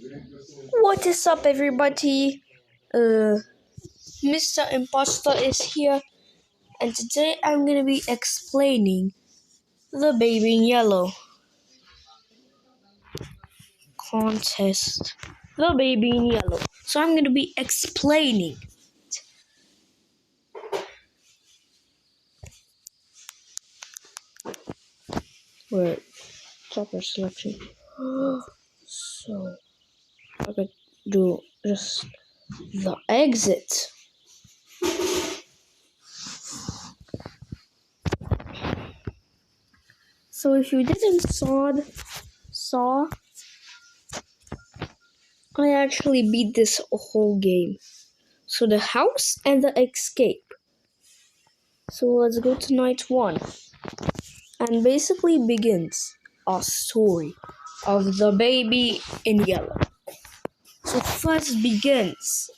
What is up, everybody? Mr. Imposter is here, and today I'm gonna be explaining the Baby in Yellow contest. The Baby in Yellow. So I'm gonna be explaining. Wait, chopper selection. So I could do just the exit. So if you didn't saw, I actually beat this whole game. So the house and the escape. So let's go to night 1. And basically begins our story of the Baby in Yellow. So first begins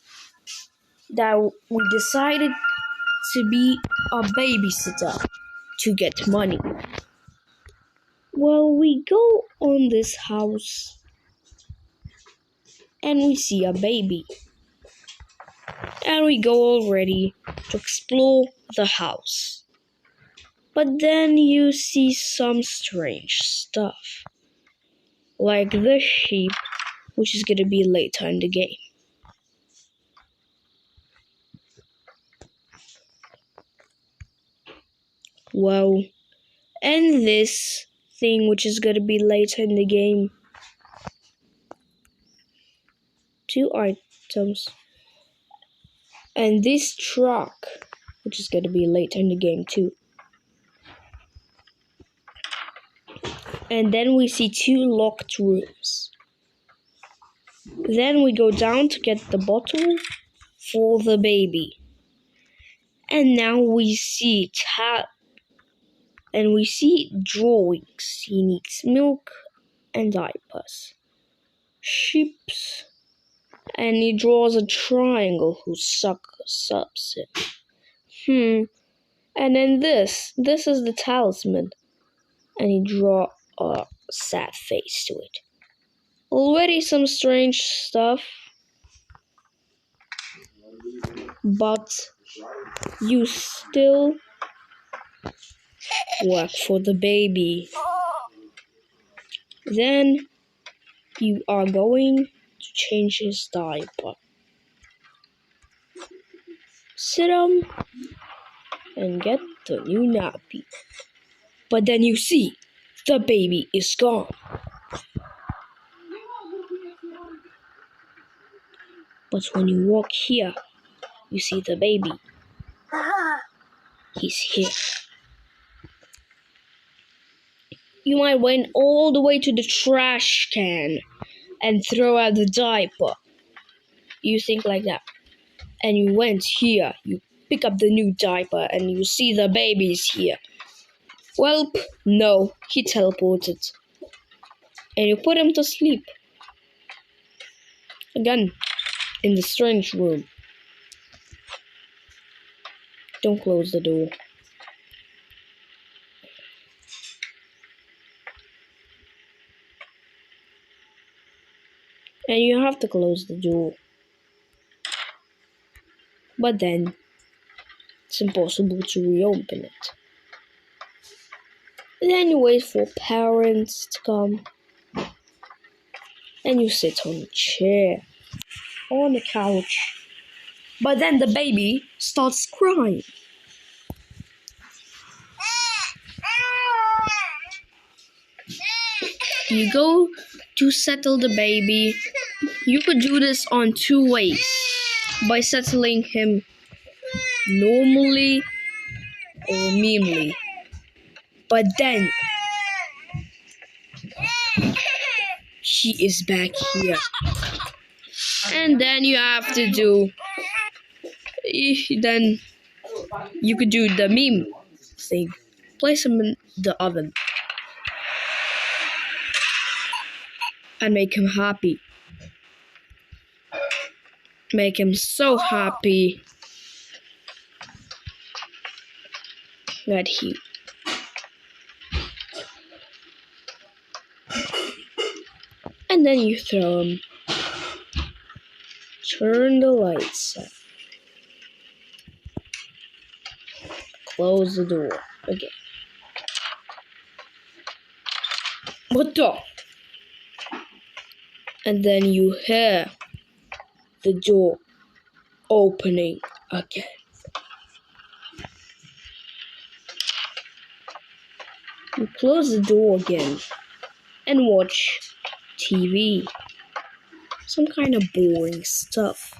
that we decided to be a babysitter to get money. Well, we go on this house and we see a baby. And we go already to explore the house. But then you see some strange stuff. Like the sheep, which is gonna be later in the game. Well, and this thing, which is gonna be later in the game. 2 items. And this truck, which is gonna be later in the game too. And then we see 2 locked rooms. Then we go down to get the bottle for the baby. And now we see drawings. He needs milk and diapers. Sheeps. And he draws a triangle who sucks him. And then this is the talisman. And he draw a sad face to it. Already some strange stuff. But you still work for the baby. Then you are going to change his diaper. Sit him and get the new nappy. But then you see the baby is gone. But when you walk here, you see the baby. He's here. You might went all the way to the trash can and throw out the diaper. You think like that. And you went here. You pick up the new diaper and you see the baby's here. Well, no, he teleported. And you put him to sleep. Again, in the strange room. Don't close the door. And you have to close the door. But then, it's impossible to reopen it. Then you wait for parents to come. And you sit on a chair. On the couch. But then the baby starts crying. You go to settle the baby. You could do this on 2 ways. By settling him normally or meanly. But then she is back here. And then you have to do then you could do the meme thing. Place him in the oven. And make him happy. Make him so happy that he and then you throw him Turn the lights on. Close the door again. What the? And then you hear the door opening again. You close the door again and watch TV. Some kind of boring stuff.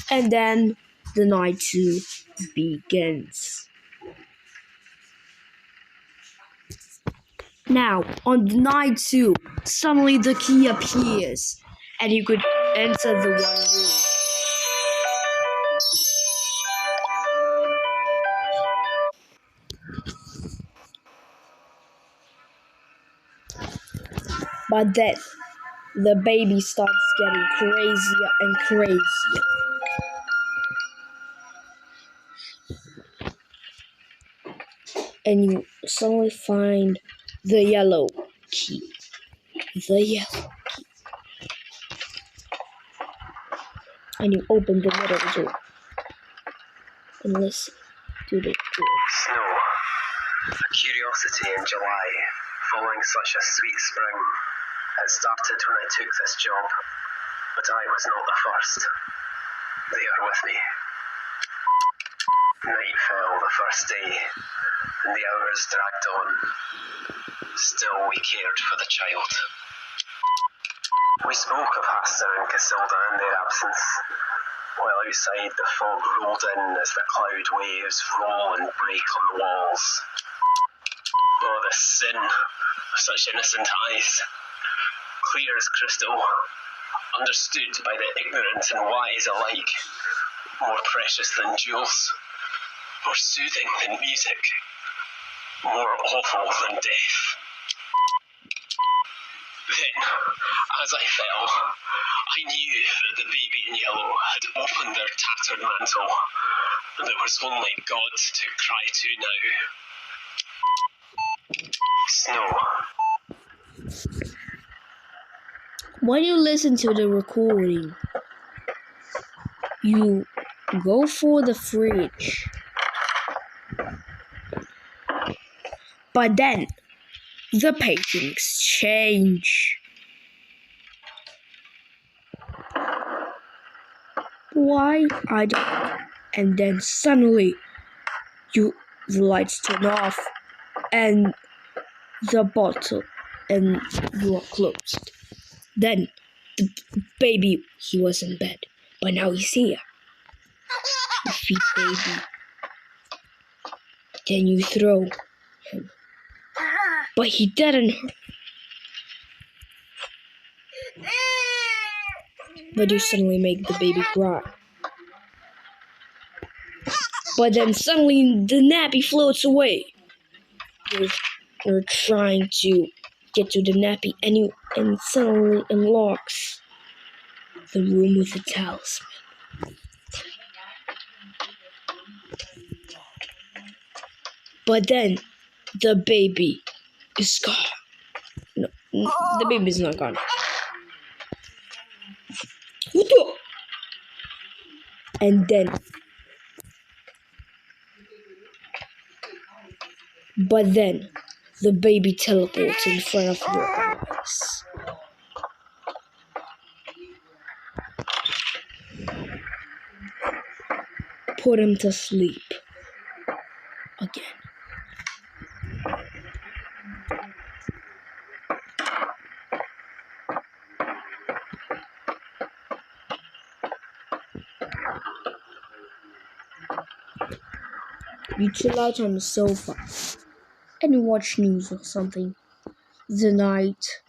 And then the night 2 begins. Now, on the night 2, suddenly the key appears, and you could enter the one room. But then, the baby starts getting crazier and crazier. And you suddenly find the yellow key. The yellow. And you open the middle door and listen to the door. Snow, a curiosity in July, following such a sweet spring. It started when I took this job, but I was not the first. They are with me. Night fell the first day, and the hours dragged on. Still we cared for the child. We spoke of Hasta and Casilda in their absence, while outside the fog rolled in as the cloud waves roll and break on the walls. Oh, the sin of such innocent eyes, clear as crystal, understood by the ignorant and wise alike, more precious than jewels, more soothing than music, more awful than death. Then, as I fell, I knew that the baby in yellow had opened their tattered mantle, and it was only God to cry to now. Snow. When you listen to the recording, you go for the fridge. But then, the paintings change. Why? I don't know. And then suddenly, the lights turn off, and the bottle, and you are closed. Then, the baby, he was in bed, but now he's here. You feed baby. Then you throw him. But he didn't. But you suddenly make the baby cry. But then suddenly the nappy floats away. You're trying to get to the nappy and suddenly unlocks the room with the talisman. But then the baby is gone. No, the baby's not gone. And then, but then, the baby teleports in front of your eyes. Put him to sleep again. You chill out on the sofa and watch news or something. The night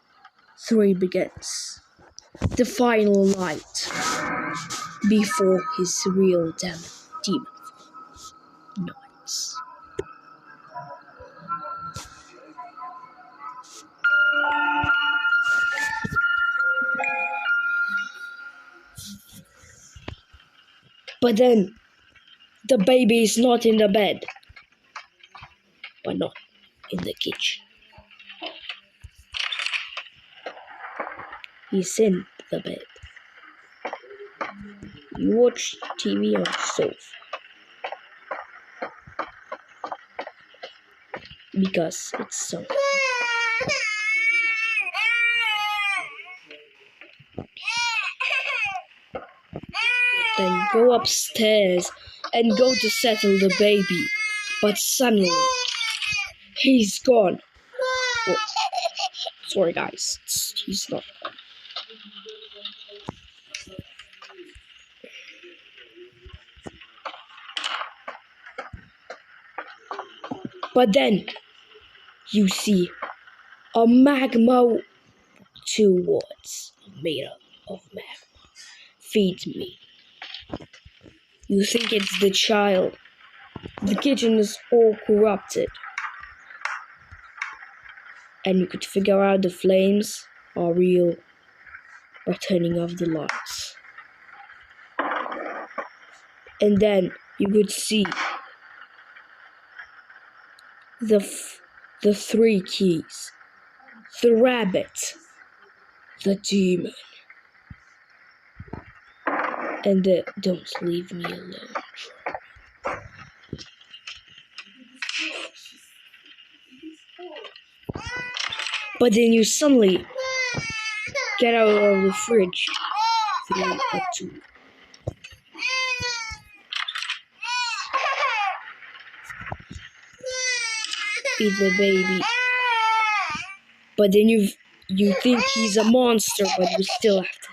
3 begins. The final night before his real demon nights. But then the baby is not in the bed, but not in the kitchen. He's in the bed, You watch TV on the sofa. Because it's so. Then you go upstairs and go to settle the baby. But suddenly, he's gone. Oh, sorry guys, he's not gone. But then, you see a magma 2 words made up of magma. Feed me. You think it's the child. The kitchen is all corrupted. And you could figure out the flames are real by turning off the lights. And then you could see the 3 keys. The rabbit. The demon. And the don't leave me alone. But then you suddenly get out of the fridge. 3 or 2. Be the baby. But then you think he's a monster, but you still have to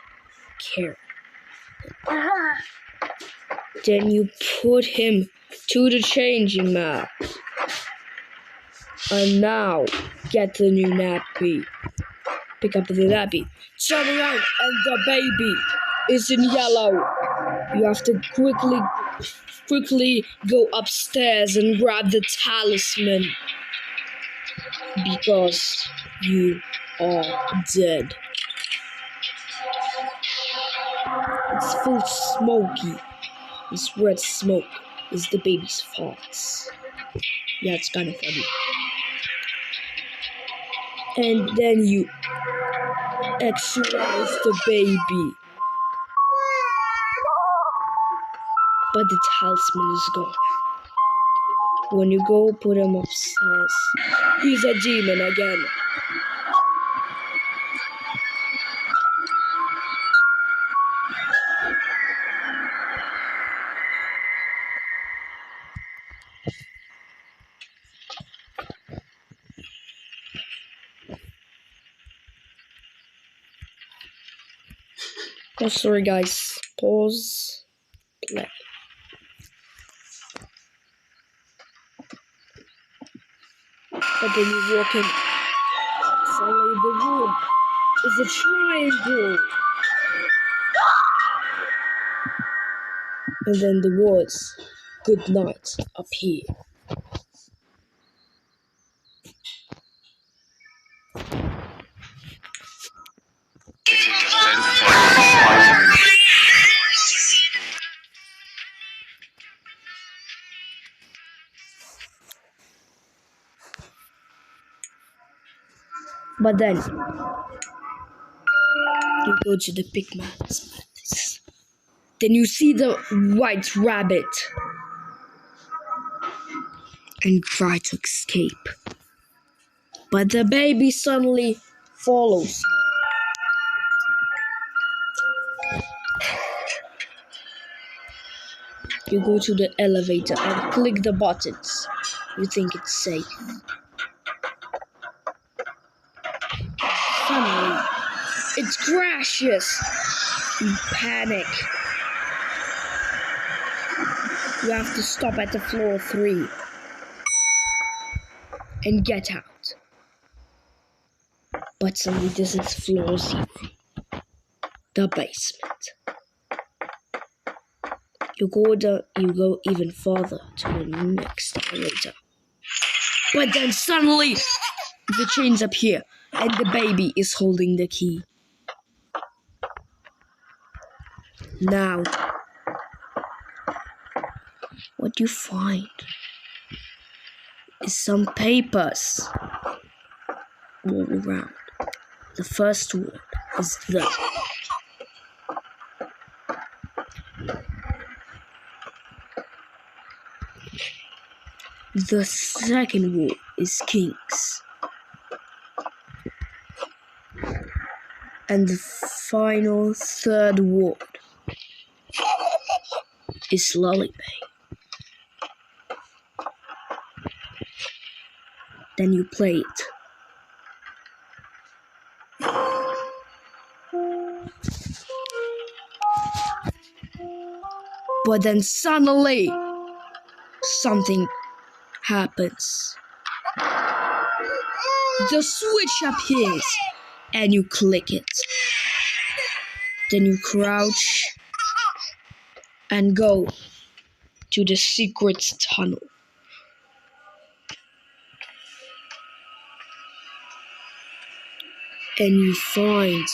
care. Then you put him to the changing mat. And now, get the new nappy. Pick up the nappy. Turn around and the baby is in yellow. You have to quickly go upstairs and grab the talisman. Because you are dead. It's full smoky. This red smoke is the baby's farts. Yeah, it's kind of funny. And then you exorcise the baby. But the talisman is gone. When you go put him upstairs, he's a demon again. Oh, sorry guys. Pause. Play. But then you walk in. Suddenly the room is a triangle. And then the words, good night, appear. But then, you go to the pigman's. Then you see the white rabbit and try to escape. But the baby suddenly follows you. You go to the elevator and click the buttons. You think it's safe. Suddenly, it crashes. You panic. You have to stop at the floor 3 and get out. But suddenly this is floor 0, the basement. You go even farther to the next elevator. But then suddenly the chains appear and the baby is holding the key. Now, what you find is some papers all around. The first word is the. The second ward is kings. And the final third ward is lullaby. Then you play it. But then suddenly, something happens. The switch appears and you click it. Then you crouch and go to the secret tunnel. And you find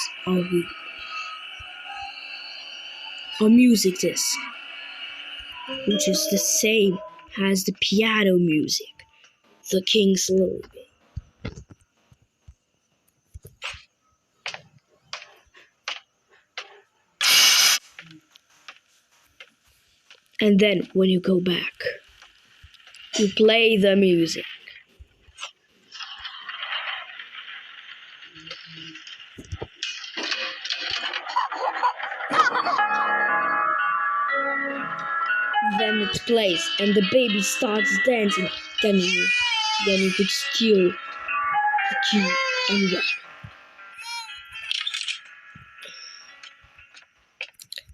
a music disc, which is the same as the piano music, the King's Lullaby. And then when you go back, you play the music. Then it plays and the baby starts dancing. Then you could steal the key and run.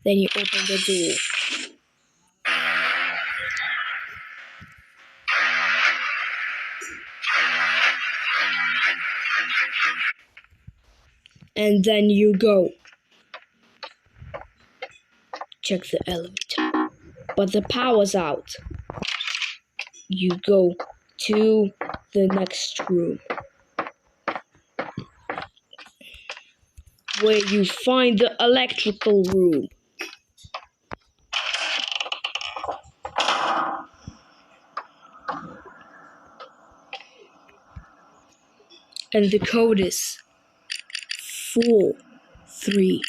Then you open the door. And then you go check the elevator. But the power's out. You go to the next room, where you find the electrical room. And the code is 4317.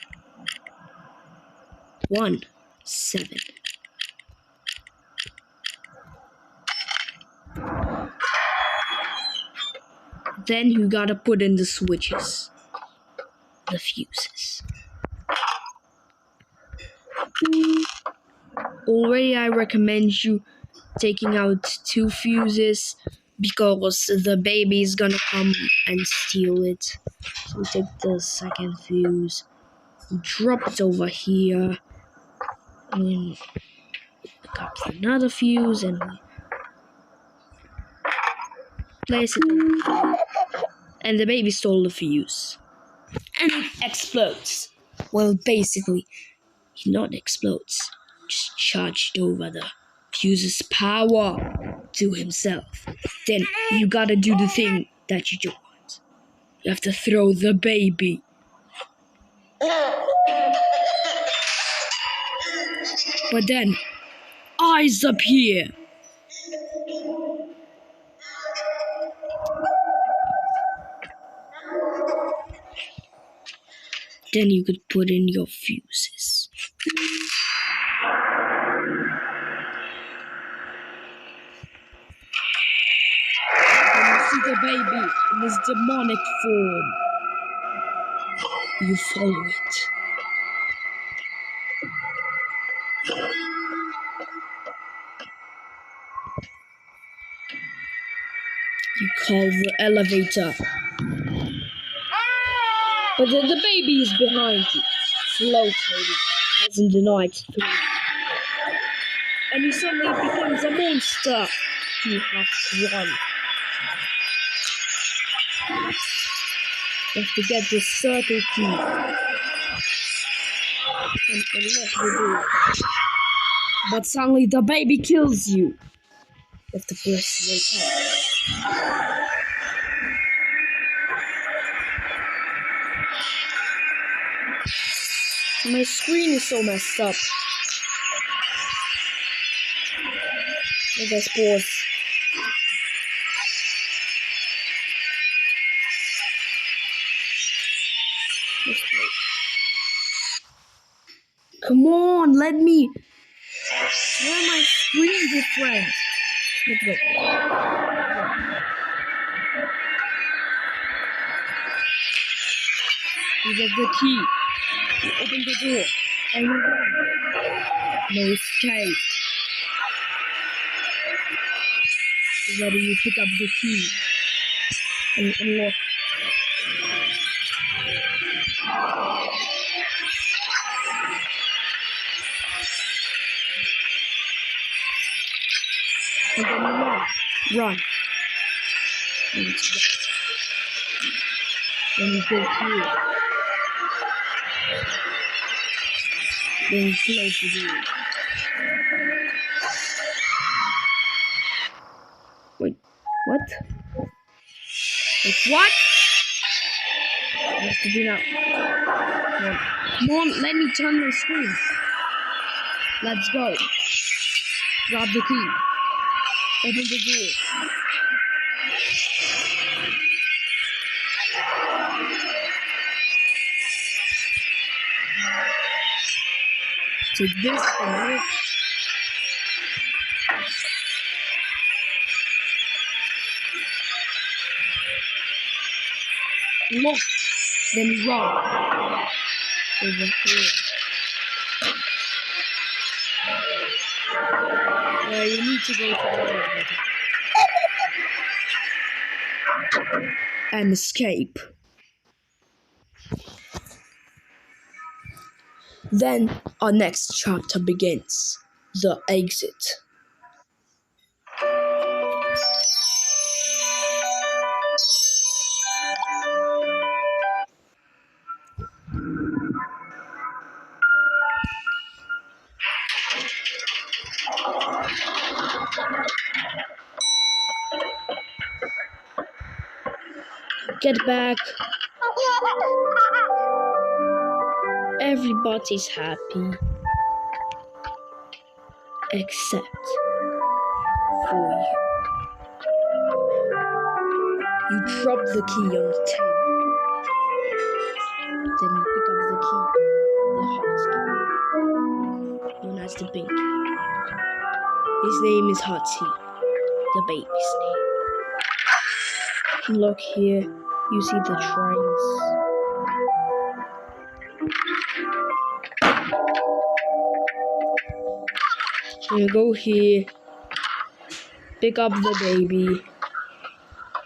Then you gotta put in the switches, the fuses. Already I recommend you taking out 2 fuses because the baby is gonna come and steal it. So take the second fuse, drop it over here, and pick up another fuse and place it over here. And the baby stole the fuse. And it explodes. Well, basically, it not explodes, just charged over the fuse's power to himself. Then you gotta do the thing that you don't want. You have to throw the baby. But then, eyes appear. Then you could put in your fuses. Then you see the baby in his demonic form. You follow it. You call the elevator. But then the baby is behind you, floating as in the night through. And he suddenly becomes a monster. You have to run. You have to get the circle key and unlock the door. But suddenly the baby kills you. You have to press wake up. My screen is so messed up. I guess pause. Come on, let me turn my screen different. Let's go. You get the key. You open the door. And you run. No escape. Ready, you pick up the key. And unlock. And then you run. Run. And it's run. Then you go here. Then you close the door. Wait, what? Wait, what? I have to do now. Come on, let me turn the screen. Let's go. Grab the key. Open the door. Take this and it. Look. Then run. Over here. Well, you need to go to the elevator. And escape. Then our next chapter begins. The exit. Get back. Everybody's happy. Except for you. You drop the key on the table. Then you pick up the key. The hot key. Known as the baby. His name is Hottie. The baby's name. Look here. You see the trains. You go here, pick up the baby,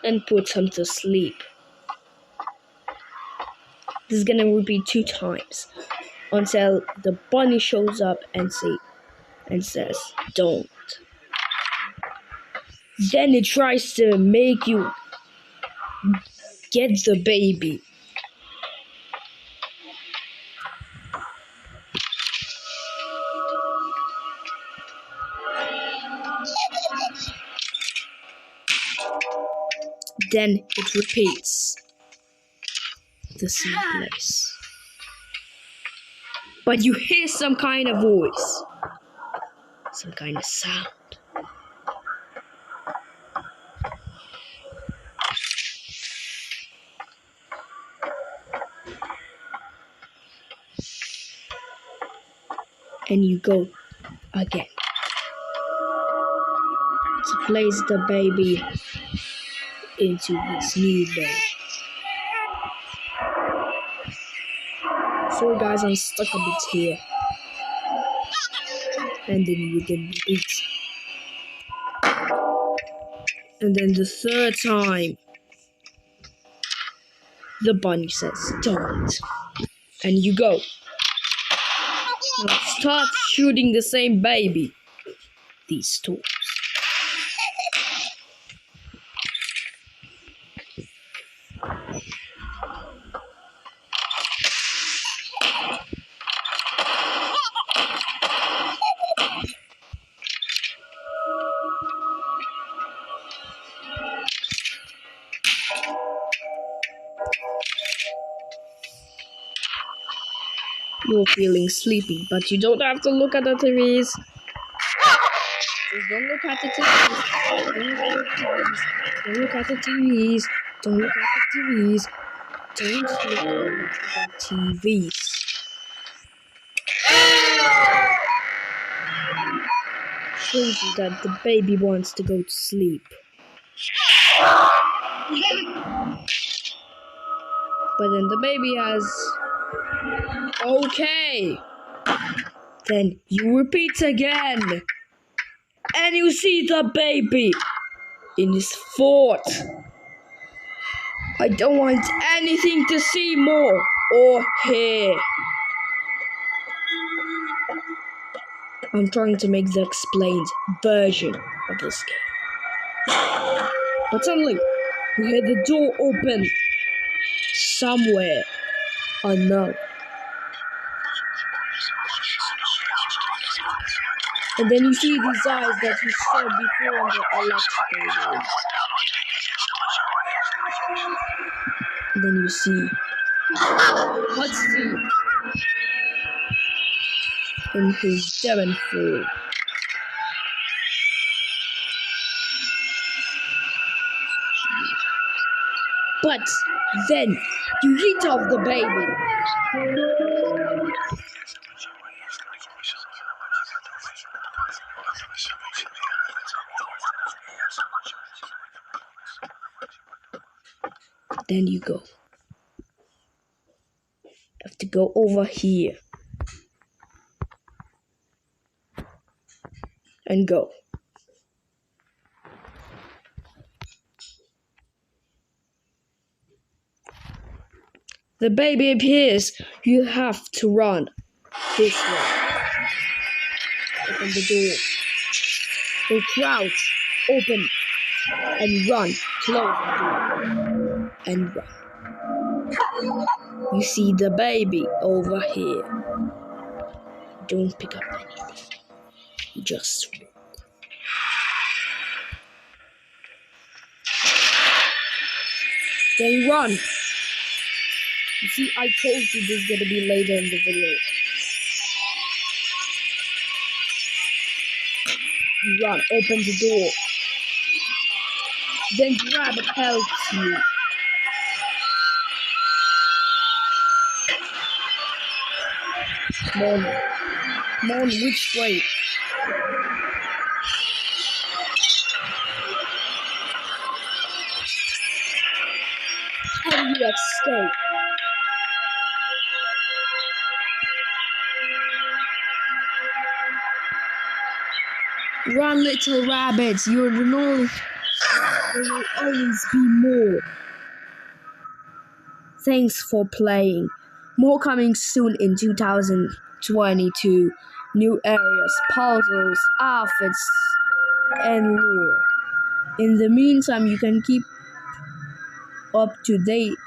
and put him to sleep. This is gonna repeat 2 times until the bunny shows up and says, "Don't." Then it tries to make you get the baby. Then it repeats the same place. But you hear some kind of voice, some kind of sound. And you go again to place the baby into his new bed. Sorry guys, I'm stuck a bit here. And then you again repeat. And then the 3rd time, the bunny says, "Don't." And you go. Now start shooting the same baby. These tools. You're feeling sleepy, but you don't have to look at the TVs. Just don't look at the TVs. Don't look at the TVs. Don't look at the TVs. Don't look at the TVs. explains that the baby wants to go to sleep. But then the baby has... Okay. Then you repeat again. And you see the baby in his fort. I don't want anything to see more or hear. I'm trying to make the explained version of this game. But suddenly, you hear the door open somewhere unknown. And then you see these eyes that you saw before in the electrical room. And then you see Hudson in his demon form. But then you hit off the baby. Then you go. You have to go over here. And go. The baby appears. You have to run this way. Open the door. Go crouch. Open. And run. Close the door. And run. You see the baby over here. Don't pick up anything. Just walk. Then run. You see, I told you this is gonna be later in the video. You run, open the door. Then grab it helps you. Come on, which way? And you escape. Run, little rabbits. You're the only. There will always be more. Thanks for playing. More coming soon in 2022. New areas, puzzles, outfits, and more. In the meantime, you can keep up to date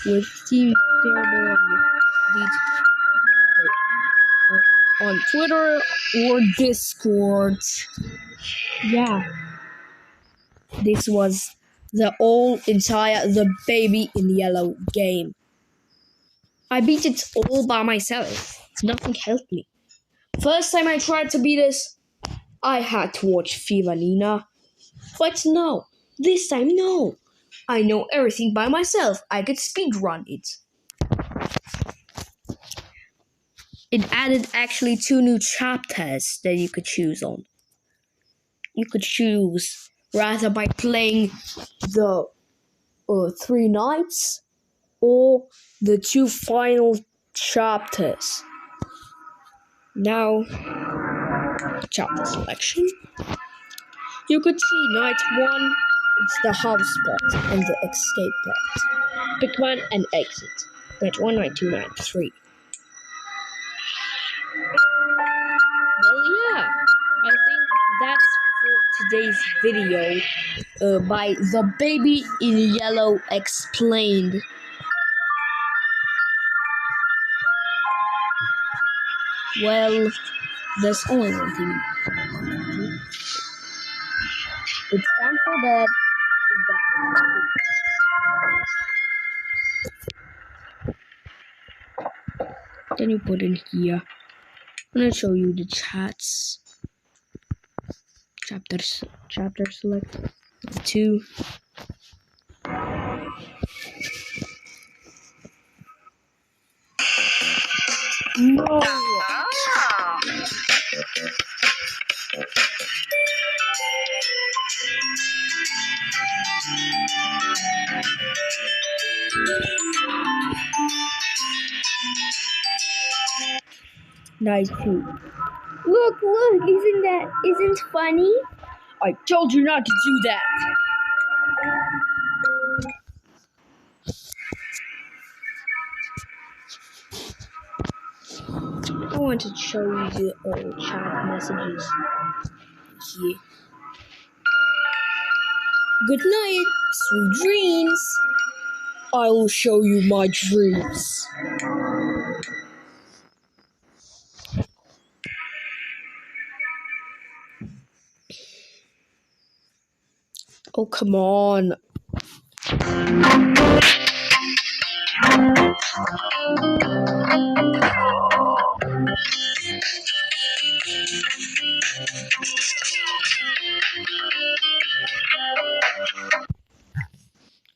with Team Terrible on Twitter or Discord. Yeah. This was the the baby in yellow game. I beat it all by myself. Nothing helped me. First time I tried to beat this, I had to watch Fivanina. But no, this time no. I know everything by myself. I could speedrun it. It added actually 2 new chapters that you could choose on. You could choose rather by playing the 3 nights or the 2 final chapters. Now, chapter selection. You could see night 1, it's the house part and the escape part. Pick one and exit. Night 1, night 2, night 3. Well, yeah, I think that's for today's video by The Baby in Yellow Explained. Well, there's only one thing. It's time for bed. Then you put in here. I'm gonna show you the chats. Chapter select 2. No. Nice food. Look, isn't funny? I told you not to do that. I want to show you the old chat messages here. Good night, sweet dreams. I will show you my dreams. Oh, come on.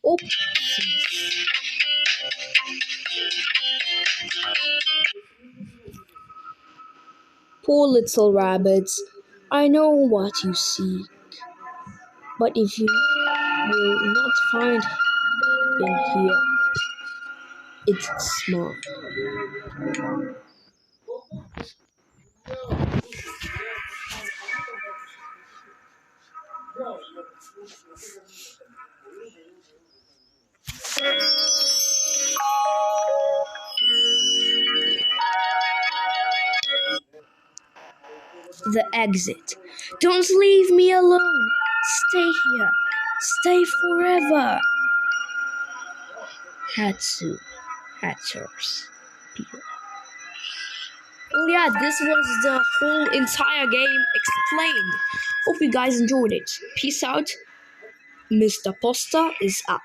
Oops. Poor little rabbits. I know what you seek, but if you will not find in here, it's smart. The exit. Don't leave me alone. Stay here. Stay forever. Hatchers. People. Well, yeah, this was the whole entire game explained. Hope you guys enjoyed it. Peace out. Mr. Poster is out.